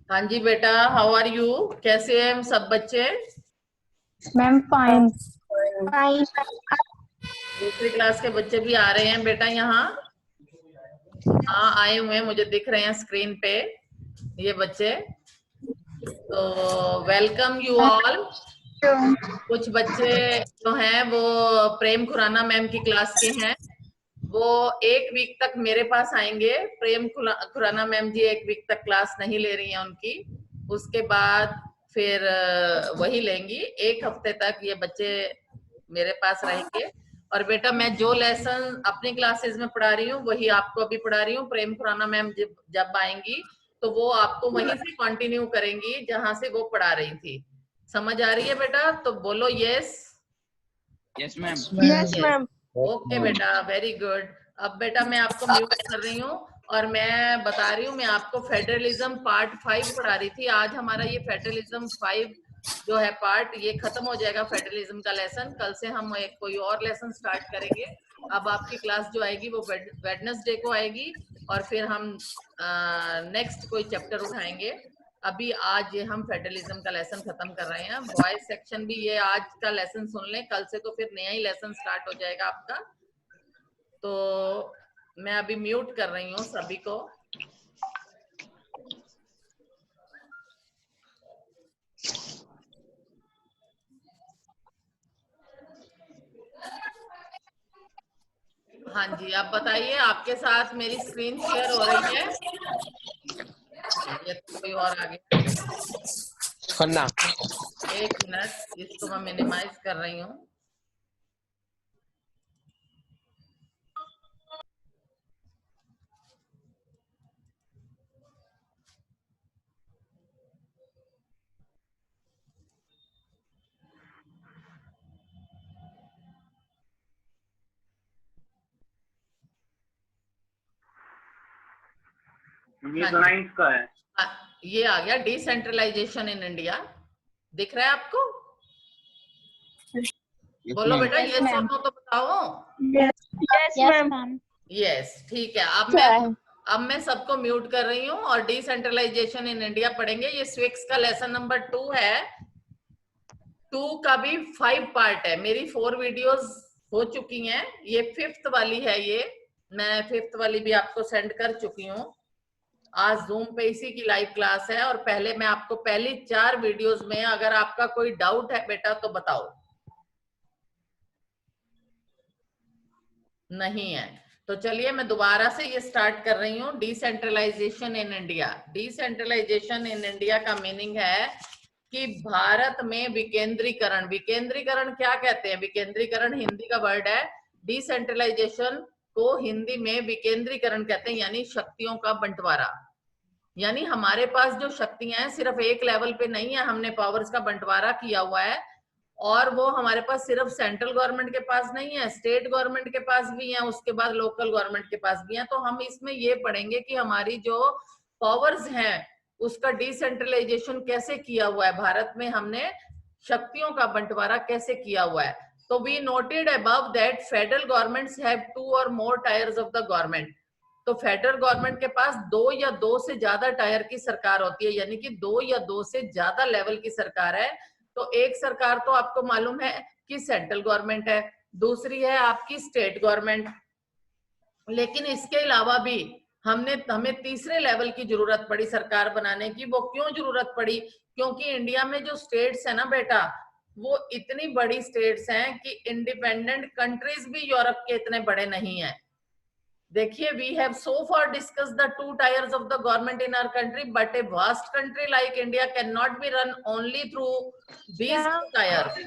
हाँ जी बेटा, how are you? कैसे हैं सब बच्चे? Ma'am fine. दूसरी क्लास के बच्चे भी आ रहे हैं बेटा यहाँ। हाँ, आए हुए हैं, मुझे दिख रहे हैं स्क्रीन पे ये बच्चे। तो वेलकम यू ऑल। कुछ बच्चे जो हैं वो प्रेम खुराना मैम की क्लास के हैं। वो एक वीक तक मेरे पास आएंगे। प्रेम खुराना मैम जी एक वीक तक क्लास नहीं ले रही हैं उनकी। उसके बाद फिर वही लेंगी। एक हफ्ते तक ये बच्चे मेरे पास रहेंगे। और बेटा, मैं जो लेसन अपनी क्लासेस में पढ़ा रही हूँ वही आपको अभी पढ़ा रही हूँ। प्रेम खुराना मैम जब आएंगी तो वो आपको वहीं से कंटिन्यू करेंगी जहां से वो पढ़ा रही थी। समझ आ रही है बेटा? तो बोलो yes. Yes ma'am. Yes ma'am. Okay बेटा, वेरी गुड। अब बेटा मैं आपको म्यूट कर रही हूँ और मैं बता रही हूँ, मैं आपको फेडरलिज्म पार्ट 5 पढ़ा रही थी। आज हमारा ये फेडरलिज्म 5 जो है पार्ट, ये खत्म हो जाएगा फेडरलिज्म का लेसन। कल से हम एक कोई और लेसन स्टार्ट करेंगे। अब आपकी क्लास जो आएगी वो वेडनेसडे को आएगी और फिर हम नेक्स्ट कोई चैप्टर उठाएंगे। अभी आज ये हम फेडरलिज्म का लेसन खत्म कर रहे हैं। बॉयज सेक्शन भी ये आज का लेसन सुन लें, कल से तो फिर नया ही लेसन स्टार्ट हो जाएगा आपका। तो मैं अभी म्यूट कर रही हूँ सभी को। हाँ जी, आप बताइए, आपके साथ मेरी स्क्रीन शेयर हो रही है? ये तो कोई और आ गया। खन्ना। एक मिनट, इसको मैं मिनिमाइज कर रही हूँ। ये हाँ तो जी, 9th का है। ये आ गया डिसेंट्रलाइजेशन इन इंडिया। दिख रहा है आपको? बोलो बेटा, ये मैम। सुनो तो बताओ। Yes ma'am. यस, ठीक है। अब मैं सबको म्यूट कर रही हूँ और डिसेंट्रलाइजेशन इन इंडिया पढ़ेंगे। ये स्विक्स का लेसन नंबर 2 है। 2 का भी 5 पार्ट है। मेरी 4 वीडियोस हो चुकी हैं, ये 5th वाली है। ये मैं 5th वाली भी आपको सेंड कर चुकी हूँ। आज जूम पे इसी की लाइव क्लास है। और पहले मैं आपको पहली 4 वीडियोस में, अगर आपका कोई डाउट है बेटा तो बताओ। नहीं है तो चलिए मैं दोबारा से ये स्टार्ट कर रही हूँ। Decentralisation in India. Decentralisation in India का मीनिंग है कि भारत में विकेंद्रीकरण। विकेंद्रीकरण क्या कहते हैं? विकेंद्रीकरण हिंदी का वर्ड है। डिसेंट्रलाइजेशन को हिंदी में विकेंद्रीकरण कहते हैं, यानी शक्तियों का बंटवारा। यानी हमारे पास जो शक्तियां हैं सिर्फ एक लेवल पे नहीं है, हमने पावर्स का बंटवारा किया हुआ है। और वो हमारे पास सिर्फ सेंट्रल गवर्नमेंट के पास नहीं है, स्टेट गवर्नमेंट के पास भी है, उसके बाद लोकल गवर्नमेंट के पास भी है। तो हम इसमें ये पढ़ेंगे कि हमारी जो पावर्स हैं उसका डिसेंट्रलाइजेशन कैसे किया हुआ है, भारत में हमने शक्तियों का बंटवारा कैसे किया हुआ है। तो we noted above that federal governments have 2 और more tiers of the government. तो फेडरल गवर्नमेंट के पास 2 या 2 से ज्यादा टायर की सरकार होती है, यानी कि 2 या 2 से ज्यादा लेवल की सरकार है। तो एक सरकार तो आपको मालूम है कि सेंट्रल गवर्नमेंट है, दूसरी है आपकी स्टेट गवर्नमेंट। लेकिन इसके अलावा भी हमें तीसरे लेवल की जरूरत पड़ी सरकार बनाने की। वो क्यों जरूरत पड़ी? क्योंकि इंडिया में जो स्टेट्स है ना बेटा, वो इतनी बड़ी स्टेट्स हैं कि इंडिपेंडेंट कंट्रीज भी यूरोप के इतने बड़े नहीं है। देखिए, we have so far discuss the 2 tiers of the government in our country, but a vast country like India can not be run only through these 2 tiers.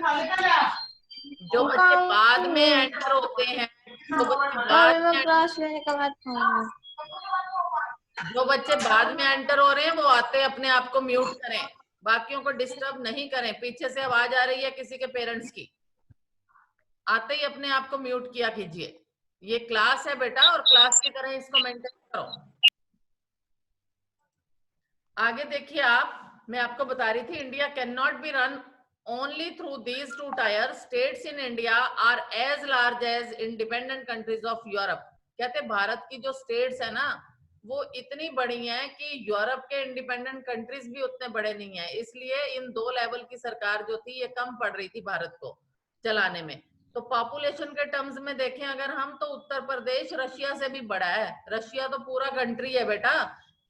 जो बच्चे बाद में एंटर होते हैं, जो बच्चे बाद में क्लास लेने के बाद जो बच्चे बाद में एंटर हो रहे हैं वो आते अपने आप को म्यूट करें, बाकियों को डिस्टर्ब नहीं करें। पीछे से आवाज आ रही है किसी के पेरेंट्स की, आते ही अपने आप को म्यूट किया कीजिए। ये क्लास है बेटा और क्लास की तरह इसको मेंटेन करो। आगे देखिए आप, मैं आपको बता रही थी India can not be run only through these 2 tier. States in India are as large as independent countries of Europe. कहते भारत की जो स्टेट्स है ना, वो इतनी बड़ी हैं कि यूरोप के इंडिपेंडेंट कंट्रीज भी उतने बड़े नहीं हैं, इसलिए इन 2 लेवल की सरकार जो थी ये कम पड़ रही थी भारत को चलाने में। तो पॉपुलेशन के टर्म्स में देखें अगर हम, तो उत्तर प्रदेश रशिया से भी बड़ा है। रशिया तो पूरा कंट्री है बेटा,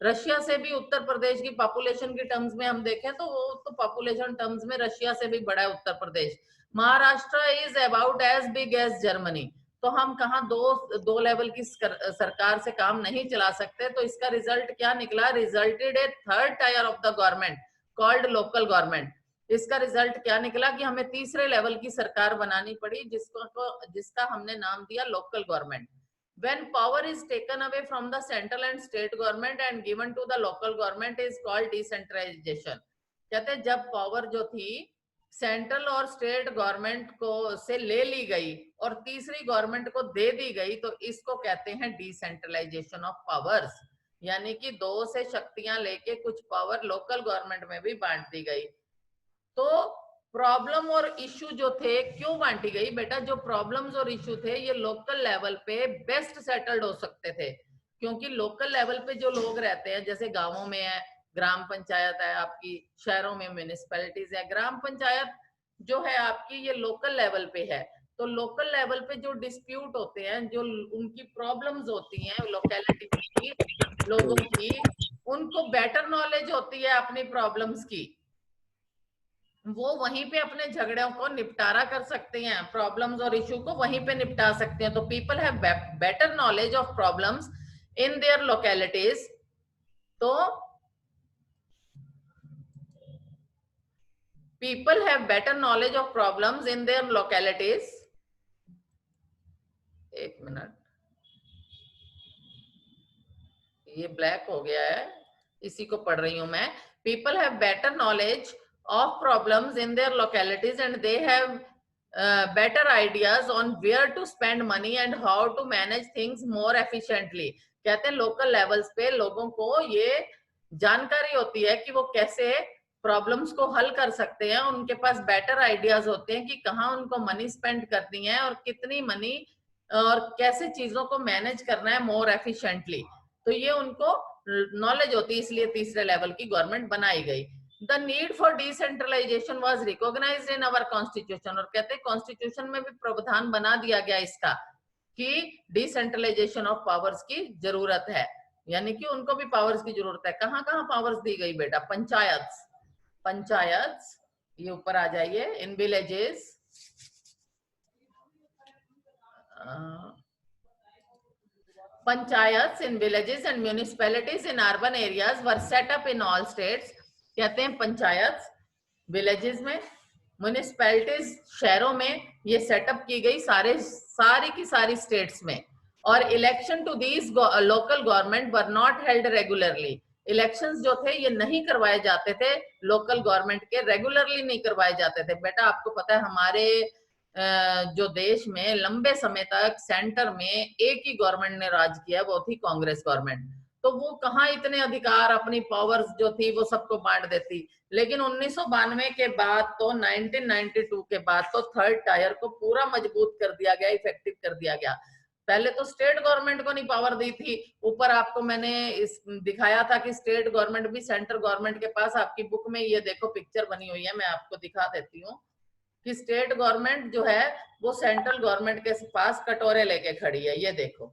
रशिया से भी उत्तर प्रदेश की पॉपुलेशन के टर्म्स में हम देखें तो वो तो पॉपुलेशन टर्म्स में रशिया से भी बड़ा है Uttar Pradesh. Maharashtra is about as big as Germany. तो हम कहा दो लेवल की सरकार से काम नहीं चला सकते। तो इसका रिजल्ट क्या निकला? Resulted A third tier of the government called local government. इसका रिजल्ट क्या निकला कि हमें तीसरे लेवल की सरकार बनानी पड़ी, जिसका हमने नाम दिया local government. When power is taken away from the central and state government and given to the local government is called decentralization। कहते हैं जब पावर जो थी सेंट्रल और स्टेट गवर्नमेंट को से ले ली गई और तीसरी गवर्नमेंट को दे दी गई, तो इसको कहते हैं डिसेंट्रलाइजेशन ऑफ पावर्स। यानी कि 2 से शक्तियां लेके कुछ पावर लोकल गवर्नमेंट में भी बांट दी गई। तो प्रॉब्लम और इश्यू जो थे क्यों बांटी गई बेटा? जो प्रॉब्लम्स और इश्यू थे ये लोकल लेवल पे बेस्ट सेटल्ड हो सकते थे, क्योंकि लोकल लेवल पे जो लोग रहते हैं, जैसे गांवों में है ग्राम पंचायत है आपकी, शहरों में म्यूनिसिपैलिटीज है। ग्राम पंचायत जो है आपकी ये लोकल लेवल पे है। तो लोकल लेवल पे जो डिस्प्यूट होते हैं, जो उनकी प्रॉब्लम्स होती हैं लोकेलिटी की, लोगों की, उनको बेटर नॉलेज होती है अपनी प्रॉब्लम्स की, वो वहीं पे अपने झगड़ों को निपटारा कर सकते हैं, प्रॉब्लम्स और इशू को वहीं पे निपटा सकते हैं। तो people have better knowledge of problems in their localities. तो people have better knowledge of problems in their localities। एक मिनट, ये ब्लैक हो गया है, इसी को पढ़ रही हूं मैं। people have better knowledge of problems in their localities and they have better ideas on where to spend money and how to manage things more efficiently। कहते हैं लोकल लेवल्स पे लोगों को ये जानकारी होती है कि वो कैसे प्रॉब्लम्स को हल कर सकते हैं, उनके पास बेटर आइडियाज होते हैं कि कहाँ उनको मनी स्पेंड करनी है और कितनी मनी और कैसे चीजों को मैनेज करना है मोर एफिशिएंटली। तो ये उनको नॉलेज होती है, इसलिए तीसरे लेवल की गवर्नमेंट बनाई गई। The need for decentralisation was recognised in our constitution. और कहते हैं कॉन्स्टिट्यूशन में भी प्रावधान बना दिया गया इसका कि डिसेंट्रलाइजेशन ऑफ पावर्स की जरूरत है, यानी कि उनको भी पावर्स की जरूरत है। कहाँ कहाँ पावर्स दी गई बेटा? पंचायत, ये ऊपर आ जाइए, in villages, panchayat in villages and municipalities in urban areas were set up in all states. कहते हैं पंचायत विलेजेस में, म्यूनिसिपैलिटीज शहरों में ये सेटअप की गई सारी की सारी स्टेट्स में। और election to these local government were not held regularly. Elections जो थे ये नहीं करवाए जाते थे लोकल गवर्नमेंट के, रेगुलरली नहीं करवाए जाते थे। बेटा आपको पता है हमारे जो देश में लंबे समय तक सेंटर में एक ही गवर्नमेंट ने राज किया, वो थी कांग्रेस गवर्नमेंट। तो वो कहाँ इतने अधिकार, अपनी पावर्स जो थी वो सबको बांट देती। लेकिन 1992 के बाद तो 1992 के बाद तो थर्ड टायर को पूरा मजबूत कर दिया गया, इफेक्टिव कर दिया गया। पहले तो स्टेट गवर्नमेंट को नहीं पावर दी थी। ऊपर आपको मैंने इस दिखाया था कि स्टेट गवर्नमेंट भी सेंट्रल गवर्नमेंट के पास, आपकी बुक में ये देखो पिक्चर बनी हुई है, मैं आपको दिखा देती हूँ कि स्टेट गवर्नमेंट जो है वो सेंट्रल गवर्नमेंट के पास कटोरे लेके खड़ी है। ये देखो,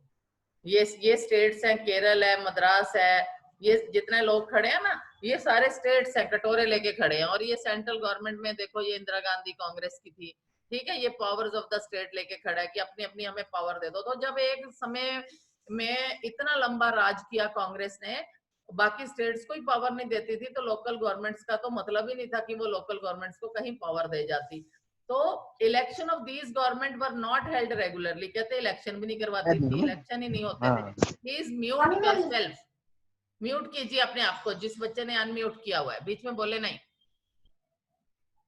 ये स्टेट्स हैं, केरल है, मद्रास है, ये जितने लोग खड़े हैं ना ये सारे स्टेट्स हैं, कटोरे लेके खड़े हैं। और ये सेंट्रल गवर्नमेंट में देखो, ये इंदिरा गांधी कांग्रेस की थी, ठीक है, ये पावर्स ऑफ द स्टेट लेके खड़ा है कि अपनी अपनी हमें पावर दे दो। तो जब एक समय में इतना लंबा राज किया कांग्रेस ने, बाकी स्टेट्स को ही पावर नहीं देती थी, तो लोकल गवर्नमेंट्स का तो मतलब ही नहीं था कि वो लोकल गवर्नमेंट्स को कहीं पावर दे जाती। तो election of these government were not held regularly. कहते इलेक्शन भी नहीं करवाती थी, इलेक्शन ही नहीं होते थे। He is mute yourself. Mute कीजिए अपने आप को, जिस बच्चे ने अनम्यूट किया हुआ है, बीच में बोले नहीं।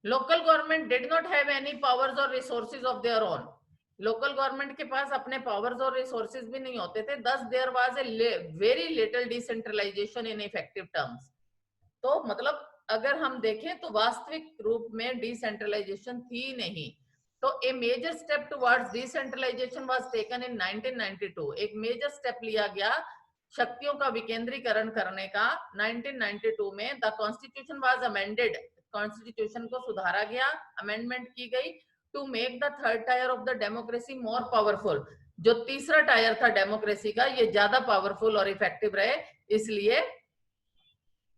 Local government did not have any powers और resources of their own. Local government के पास अपने पावर्स और रिसोर्सेज भी नहीं होते थे। Thus there was a very little decentralisation in effective terms. तो मतलब अगर हम देखें तो वास्तविक रूप में डिसेंट्रलाइजेशन थी नहीं। तो a major step towards decentralisation was taken in 1992। एक मेजर स्टेप लिया गया शक्तियों का विकेंद्रीकरण करने का 1992 में the constitution was amended, constitution को सुधारा गया, अमेंडमेंट की गई to make the third tier of the democracy more powerful, जो तीसरा टायर था डेमोक्रेसी का ये ज्यादा पावरफुल और इफेक्टिव रहे, इसलिए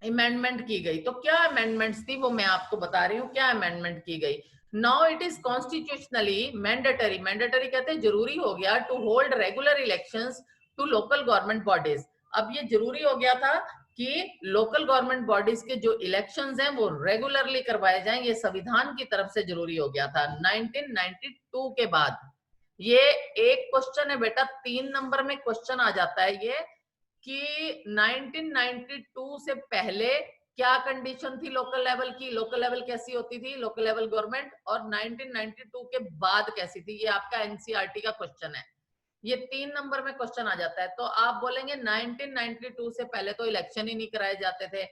अमेंडमेंट की गई। तो क्या अमेंडमेंट्स थी वो मैं आपको बता रही हूँ क्या अमेंडमेंट की गई। Now it is constitutionally mandatory, mandatory कहते हैं जरूरी हो गया, to hold regular elections to local government bodies. अब ये जरूरी हो गया था कि लोकल गवर्नमेंट बॉडीज के जो इलेक्शंस हैं वो रेगुलरली करवाए जाएं, ये संविधान की तरफ से जरूरी हो गया था 1992 के बाद। ये एक क्वेश्चन है बेटा, 3 नंबर में क्वेश्चन आ जाता है ये कि 1992 से पहले क्या कंडीशन थी लोकल लेवल की, लोकल लेवल कैसी होती थी लोकल लेवल गवर्नमेंट, और 1992 के बाद कैसी थी, ये आपका एनसीईआरटी का क्वेश्चन है। ये 3 नंबर में क्वेश्चन आ जाता है। तो आप बोलेंगे 1992 से पहले तो इलेक्शन ही नहीं कराए जाते थे,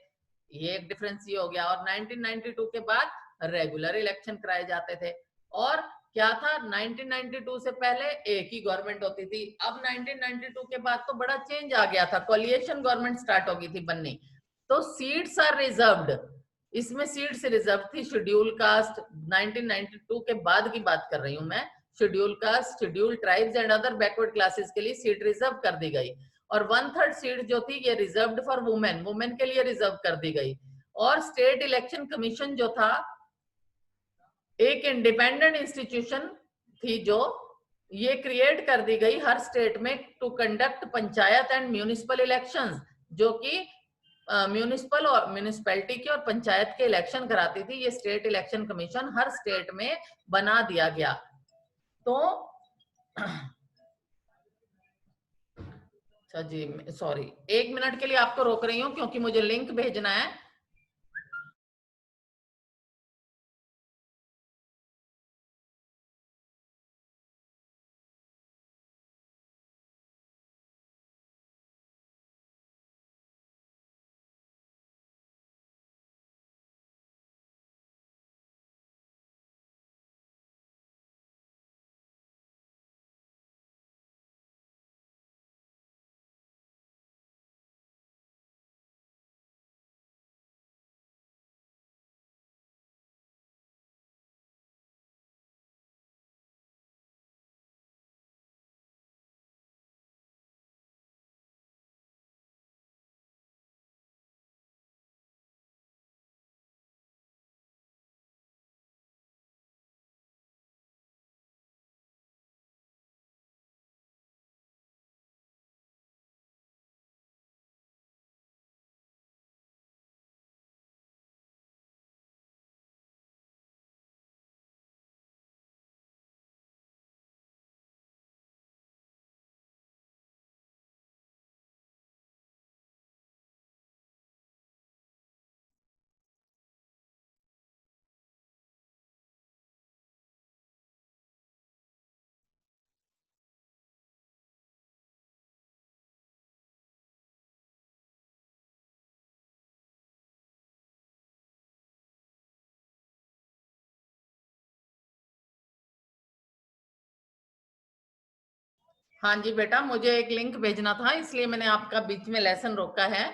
ये एक डिफरेंस ये हो गया, और 1992 के बाद रेगुलर इलेक्शन कराए जाते थे। और क्या था 1992 से पहले एक ही गवर्नमेंट होती थी, अब 1992 के बाद तो बड़ा चेंज आ गया था, कोलिएशन गवर्नमेंट स्टार्ट हो गई थी बननी। तो सीट्स आर रिजर्व्ड, इसमें सीट्स रिजर्व थी शेड्यूल कास्ट, 1992 के बाद की बात कर रही हूं मैं, schedule caste, schedule tribes and other backward classes के लिए सीट रिजर्व कर दी गई, और 1/3 सीट जो थी ये रिजर्व्ड फॉर वुमेन, वुमेन के लिए रिजर्व कर दी गई। और स्टेट इलेक्शन कमीशन जो था एक इंडिपेंडेंट इंस्टीट्यूशन थी जो ये क्रिएट कर दी गई हर स्टेट में to conduct panchayat and municipal elections, जो कि म्यूनिसिपल और म्यूनिसिपैलिटी के और पंचायत के इलेक्शन कराती थी। ये स्टेट इलेक्शन कमीशन हर स्टेट में बना दिया गया। तो अच्छा जी सॉरी, 1 मिनट के लिए आपको रोक रही हूँ क्योंकि मुझे लिंक भेजना है। हाँ जी बेटा, मुझे एक लिंक भेजना था इसलिए मैंने आपका बीच में लेसन रोका है।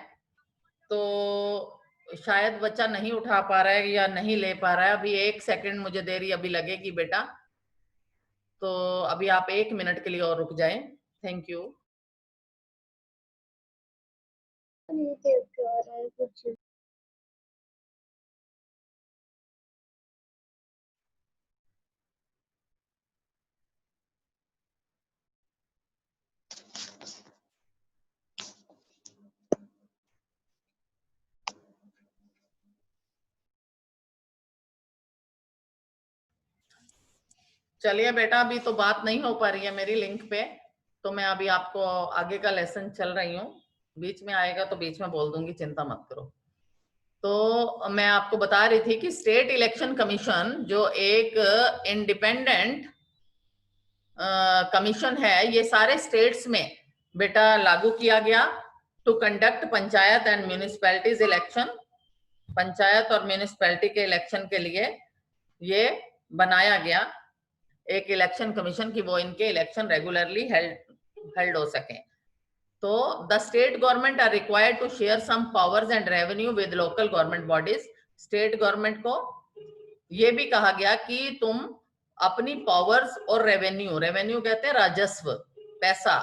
तो शायद बच्चा नहीं उठा पा रहा है या नहीं ले पा रहा है, अभी 1 सेकंड मुझे देरी अभी लगेगी बेटा, तो अभी आप 1 मिनट के लिए और रुक जाएं। Thank you. चलिए बेटा, अभी तो बात नहीं हो पा रही है मेरी लिंक पे, तो मैं अभी आपको आगे का लेसन चल रही हूँ, बीच में आएगा तो बीच में बोल दूंगी, चिंता मत करो। तो मैं आपको बता रही थी कि स्टेट इलेक्शन कमीशन जो एक इंडिपेंडेंट कमीशन है, ये सारे स्टेट्स में बेटा लागू किया गया to conduct panchayat and municipalities election, panchayat और म्यूनिसिपैलिटी के इलेक्शन के लिए ये बनाया गया एक इलेक्शन कमीशन की वो इनके इलेक्शन रेगुलरली हेल्ड हो सके। तो the state government are required to share some powers and revenue with local government bodies. State government को ये भी कहा गया कि तुम अपनी पावर्स और रेवेन्यू, रेवेन्यू कहते हैं राजस्व, पैसा,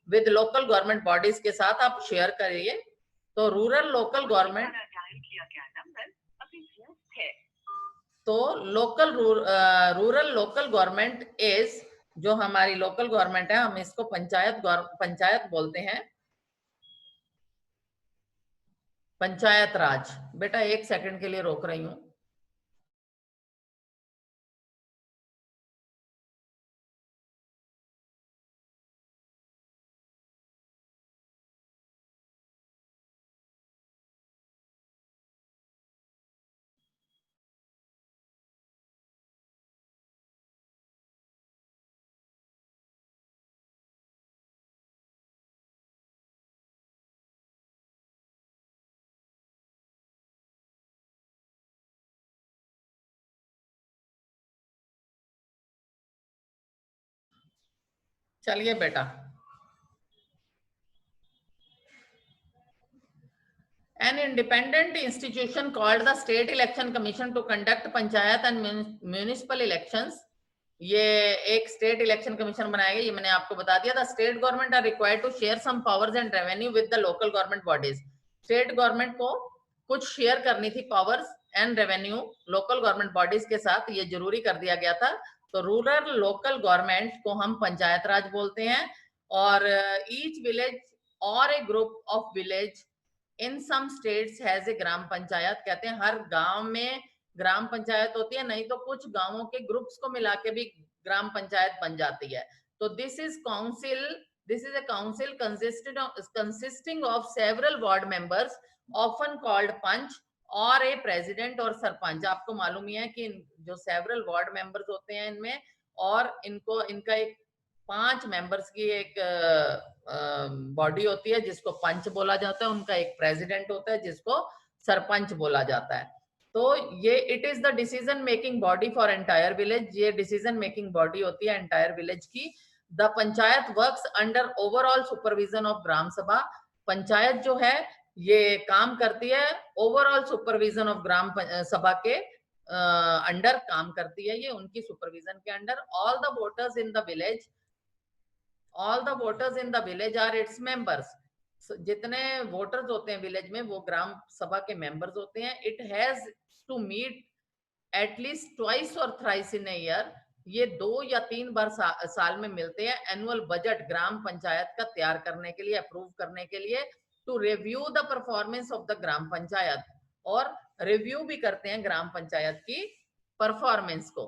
विद लोकल गवर्नमेंट बॉडीज के साथ आप शेयर करिए। तो रूरल लोकल गवर्नमेंट, तो रूरल लोकल गवर्नमेंट इज, जो हमारी लोकल गवर्नमेंट है हम इसको पंचायत बोलते हैं, पंचायत राज। बेटा 1 सेकंड के लिए रोक रही हूं। चलिए बेटा, an independent institution called the State Election Commission to conduct panchayat and municipal elections। ये एक स्टेट इलेक्शन कमीशन बनाया गया, ये मैंने आपको बता दिया था। State government are required to share some powers and revenue with the local government bodies. State government को कुछ शेयर करनी थी powers and revenue local government bodies के साथ, ये जरूरी कर दिया गया था। तो रूरल लोकल गवर्नमेंट को हम पंचायत राज बोलते हैं। और ईच विलेज और a group of village in some states has a gram panchayat. कहते हैं हर गांव में ग्राम पंचायत होती है, नहीं तो कुछ गांवों के ग्रुप्स को मिला के भी ग्राम पंचायत बन जाती है। तो this is a council consisting of several ward members often called panch और ए प्रेसिडेंट और सरपंच। आपको मालूम ही है कि जो सेवरल वार्ड मेंबर्स होते हैं इनमें, और इनका एक 5 मेंबर्स की एक बॉडी होती है जिसको पंच बोला जाता है, उनका एक प्रेसिडेंट होता है जिसको सरपंच बोला जाता है। तो ये it is the decision making body for entire village, ये डिसीजन मेकिंग बॉडी होती है एंटायर विलेज की। The panchayat works under overall supervision of gram sabha. Panchayat जो है ये काम करती है ओवरऑल सुपरविजन ऑफ ग्राम सभा के अंडर काम करती है, ये उनकी सुपरविजन के under. All the voters in the village are its members. जितने वोटर्स होते हैं विलेज में वो ग्राम सभा के मेंबर्स होते हैं। It has to meet at least twice और थ्राइस इन ए ईयर, ये 2 या 3 बार साल में मिलते हैं। एनुअल बजट ग्राम पंचायत का तैयार करने के लिए, अप्रूव करने के लिए। To review the performance of the gram panchayat, और रिव्यू भी करते हैं ग्राम पंचायत की परफॉर्मेंस को।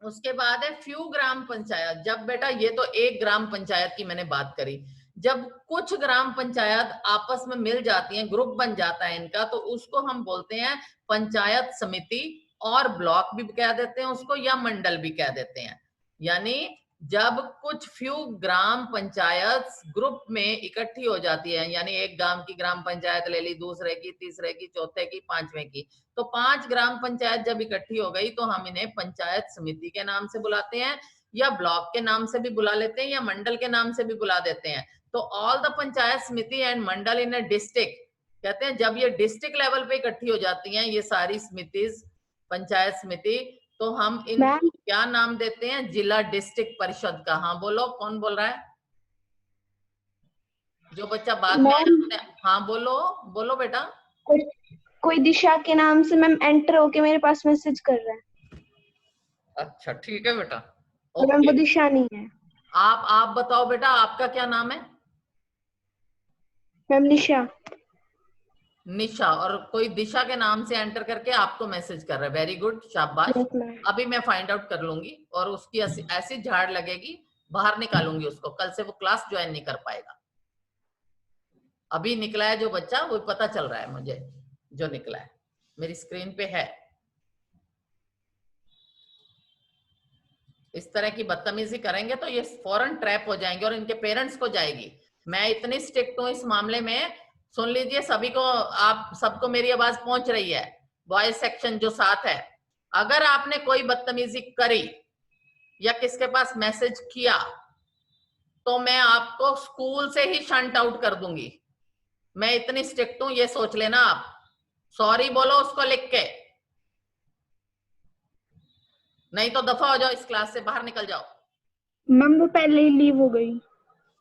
उसके बाद है फ्यू ग्राम पंचायत। जब बेटा, ये तो एक ग्राम पंचायत की मैंने बात करी, जब कुछ ग्राम पंचायत आपस में मिल जाती हैं, ग्रुप बन जाता है इनका, तो उसको हम बोलते हैं पंचायत समिति, और ब्लॉक भी कह देते हैं उसको, या मंडल भी कह देते हैं। यानी जब कुछ फ्यू ग्राम पंचायत ग्रुप में इकट्ठी हो जाती है, यानी एक गांव की ग्राम पंचायत ले ली, दूसरे की, तीसरे की, चौथे की, 5वें की, तो 5 ग्राम पंचायत जब इकट्ठी हो गई तो हम इन्हें पंचायत समिति के नाम से बुलाते हैं, या ब्लॉक के नाम से भी बुला लेते हैं, या मंडल के नाम से भी बुला देते हैं। तो ऑल द पंचायत समिति and Mandal in A district, कहते हैं जब ये डिस्ट्रिक्ट लेवल पे इकट्ठी हो जाती हैं ये सारी समितिज, पंचायत समिति, तो हम इनको क्या नाम देते हैं? जिला डिस्ट्रिक्ट परिषद का। हाँ बोलो, कौन बोल रहा है? जो बच्चा बाद में, हाँ बोलो बोलो बेटा। कोई दिशा के नाम से मैम एंटर होके मेरे पास मैसेज कर रहा है। अच्छा ठीक है बेटा, मैम वो दिशा नहीं है। आप बताओ बेटा, आपका क्या नाम है? मैम निशा। निशा, और कोई दिशा के नाम से एंटर करके आपको मैसेज कर रहा है। वेरी गुड, शाबाश। अभी मैं फाइंड आउट कर लूंगी और उसकी ऐसी झाड़ लगेगी, बाहर निकालूंगी उसको, कल से वो क्लास ज्वाइन नहीं कर पाएगा। अभी निकला है जो बच्चा, वो पता चल रहा है मुझे, जो निकला है मेरी स्क्रीन पे है। इस तरह की बदतमीजी करेंगे तो ये फौरन ट्रैप हो जाएंगे और इनके पेरेंट्स को जाएगी। मैं इतनी स्ट्रिक्ट हूं इस मामले में, सुन लीजिए सभी को, आप सबको मेरी आवाज पहुंच रही है, बॉयज सेक्शन जो साथ है। अगर आपने कोई बदतमीजी करी या किसके पास मैसेज किया तो मैं आपको स्कूल से ही शंट आउट कर दूंगी। मैं इतनी स्ट्रिक्ट हूं, ये सोच लेना आप। सॉरी बोलो उसको लिख के, नहीं तो दफा हो जाओ, इस क्लास से बाहर निकल जाओ। मैम वो पहले ही लीव हो गई।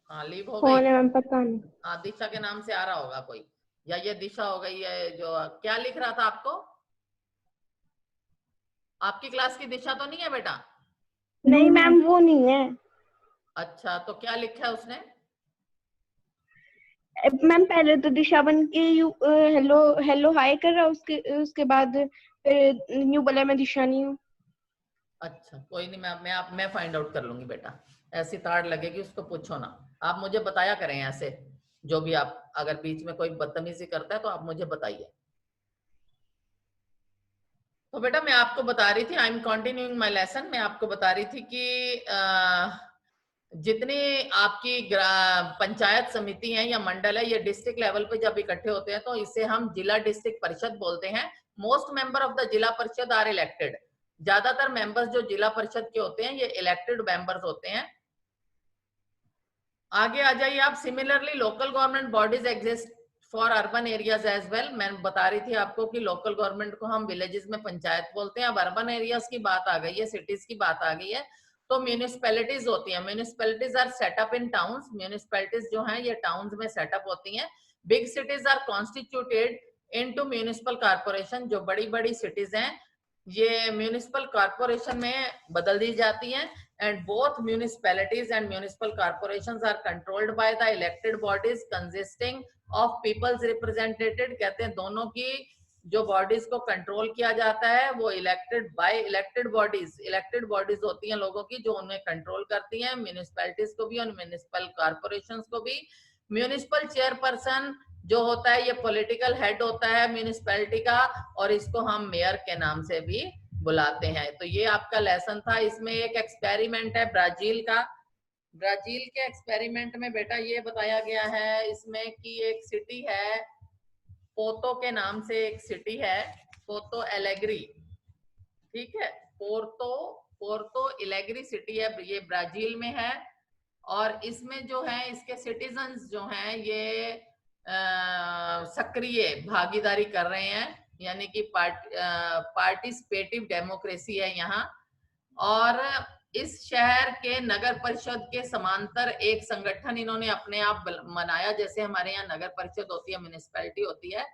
हाँ लीव हो गई। कौन है मैम, पता नहीं। हाँ दिशा के नाम से आ रहा होगा कोई, या ये दिशा हो गई है। जो क्या लिख रहा था आपको? आपकी क्लास की दिशा तो नहीं है बेटा? नहीं मैम वो नहीं है। अच्छा, तो क्या लिखा है उसने? मैम पहले तो दिशा बन के हेलो हेलो हाय कर रहा, उसके उसके बाद फिर न्यू बोला मैं दिशा नहीं हूँ। अच्छा कोई नहीं, मैं फाइंड आउट कर लूंगी बेटा। ऐसी ताड़ लगेगी उसको पूछो ना। आप मुझे बताया करें ऐसे, जो भी आप अगर बीच में कोई बदतमीजी करता है तो आप मुझे बताइए। तो बेटा मैं आपको बता रही थी, I am continuing my lesson. मैं आपको बता रही थी कि जितनी आपकी पंचायत समिति है या मंडल है, ये डिस्ट्रिक्ट लेवल पे जब इकट्ठे होते हैं तो इसे हम जिला डिस्ट्रिक्ट परिषद बोलते हैं। मोस्ट मेंबर ऑफ द जिला परिषद आर इलेक्टेड। ज्यादातर मेंबर्स जो जिला परिषद के होते हैं ये इलेक्टेड मेंबर्स होते हैं। आगे आ जाइए आप। Similarly local government bodies exist for urban areas as well. मैं बता रही थी आपको कि लोकल गवर्नमेंट को हम विलेजेस में पंचायत बोलते हैं। अब अर्बन एरियाज की बात आ गई है, सिटीज की बात आ गई है, तो म्यूनिसिपैलिटीज होती हैं। Municipalities are set up in towns. Municipalities जो हैं ये टाउन्स में सेटअप होती हैं। Big cities are constituted into municipal corporation. जो बड़ी बड़ी सिटीज हैं ये म्यूनिसिपल कॉर्पोरेशन में बदल दी जाती हैं। and both municipalities and municipal corporations are controlled by the elected bodies consisting of people's represented। कहते हैं दोनों की जो बॉडीज को कंट्रोल किया जाता है वो elected by elected bodies. Elected bodies होती हैं लोगों की जो उन्हें कंट्रोल करती हैं, म्यूनिसिपैलिटीज को भी और म्यूनिसिपल कॉर्पोरेशंस को भी। म्यूनिसिपल चेयरपर्सन जो होता है ये पॉलिटिकल हेड होता है म्यूनिसिपैलिटी का, और इसको हम मेयर के नाम से भी बुलाते हैं। तो ये आपका लेसन था। इसमें एक एक्सपेरिमेंट है ब्राजील का। ब्राजील के एक्सपेरिमेंट में बेटा ये बताया गया है इसमें कि एक सिटी है पोर्तो के नाम से, एक सिटी है पोर्तो एलेग्री, ठीक है। पोर्तो पोर्तो एलेग्री सिटी है, ये ब्राजील में है। और इसमें जो है इसके सिटीजन्स जो हैं ये सक्रिय भागीदारी कर रहे हैं, यानी कि पार्टिसिपेटिव डेमोक्रेसी है यहाँ। और इस शहर के नगर परिषद के समांतर एक संगठन इन्होंने अपने आप बनाया। जैसे हमारे यहाँ नगर परिषद होती है, म्यूनिसिपैलिटी होती है,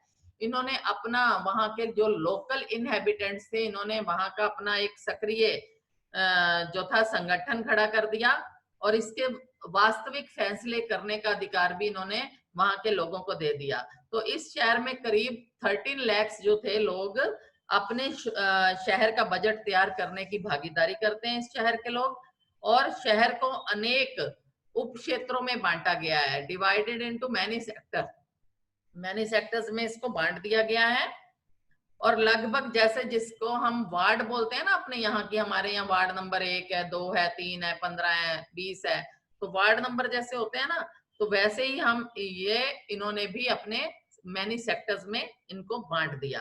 इन्होंने अपना वहां के जो लोकल इनहेबिटेंट्स थे इन्होंने वहां का अपना एक सक्रिय जो था संगठन खड़ा कर दिया। और इसके वास्तविक फैसले करने का अधिकार भी इन्होंने वहां के लोगों को दे दिया। तो इस शहर में करीब 13 लाख जो थे लोग अपने शहर का बजट तैयार करने की भागीदारी करते हैं इस शहर के लोग। और शहर को अनेक उप क्षेत्रों में बांटा गया है, divided into many sector. Many sectors में इसको बांट दिया गया है। और लगभग जैसे जिसको हम वार्ड बोलते हैं ना अपने यहाँ की, हमारे यहाँ वार्ड नंबर 1 है, 2 है, 3 है, 15 है, 20 है, तो वार्ड नंबर जैसे होते हैं ना, तो वैसे ही हम ये इन्होंने भी अपने मैनी सेक्टर्स में इनको बांट दिया।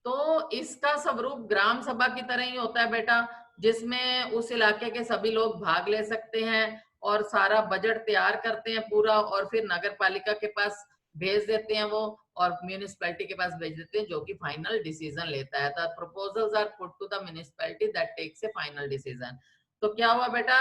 तो इसका स्वरूप ग्राम सभा की तरह ही होता है बेटा, जिसमें उस इलाके के सभी लोग भाग ले सकते हैं और सारा बजट तैयार करते हैं पूरा, और फिर नगर पालिका के पास भेज देते हैं वो, और म्यूनिसिपैलिटी के पास भेज देते हैं जो कि फाइनल डिसीजन लेता है। The proposals are put to the municipality that takes a final decision. तो क्या हुआ बेटा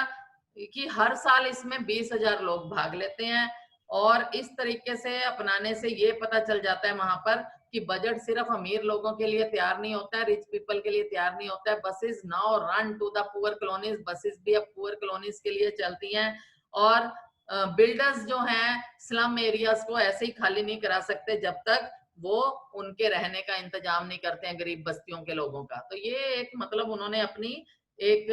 कि हर साल इसमें 20,000 लोग भाग लेते हैं। और इस तरीके से अपनाने से ये पता चल जाता है वहां पर कि बजट सिर्फ अमीर लोगों के लिए तैयार नहीं होता है, रिच पीपल के लिए तैयार नहीं होता है। Buses now run to the poor colonies. Buses भी अब पुअर कॉलोनीज के लिए चलती हैं। और बिल्डर्स जो हैं स्लम एरियाज को ऐसे ही खाली नहीं करा सकते जब तक वो उनके रहने का इंतजाम नहीं करते हैं गरीब बस्तियों के लोगों का। तो ये एक मतलब उन्होंने अपनी एक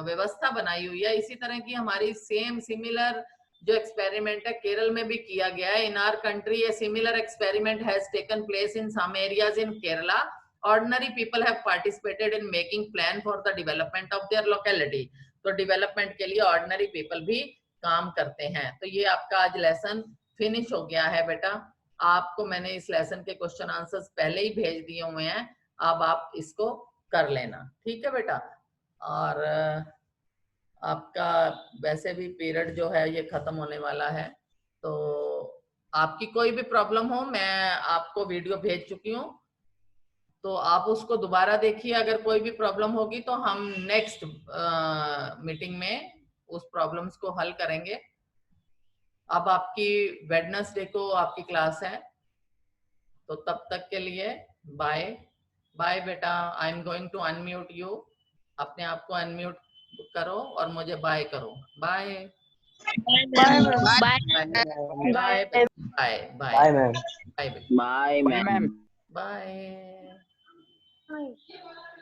व्यवस्था बनाई हुई है। इसी तरह की हमारी सेम सिमिलर जो एक्सपेरिमेंट है केरल में भी किया गया है। In our country a similar experiment has taken place in some areas in Kerala. Ordinary people have participated in making plan for the development of their locality. तो डेवलपमेंट के लिए ऑर्डिनरी पीपल भी काम करते हैं। तो ये आपका आज लेसन फिनिश हो गया है बेटा। आपको मैंने इस लेसन के क्वेश्चन आंसर्स पहले ही भेज दिए हुए हैं, अब आप इसको कर लेना, ठीक है बेटा। और आपका वैसे भी पीरियड जो है ये खत्म होने वाला है, तो आपकी कोई भी प्रॉब्लम हो, मैं आपको वीडियो भेज चुकी हूँ, तो आप उसको दोबारा देखिए। अगर कोई भी प्रॉब्लम होगी तो हम नेक्स्ट मीटिंग में उस प्रॉब्लम्स को हल करेंगे। अब आपकी वेडनेसडे को आपकी क्लास है, तो तब तक के लिए बाय बाय बेटा। I am going to unmute you. अपने आप को अनम्यूट करो और मुझे बाय करो। Bye bye ma'am. Bye bye bye bye bye ma'am. Bye Bye, ma'am. Bye. Bye.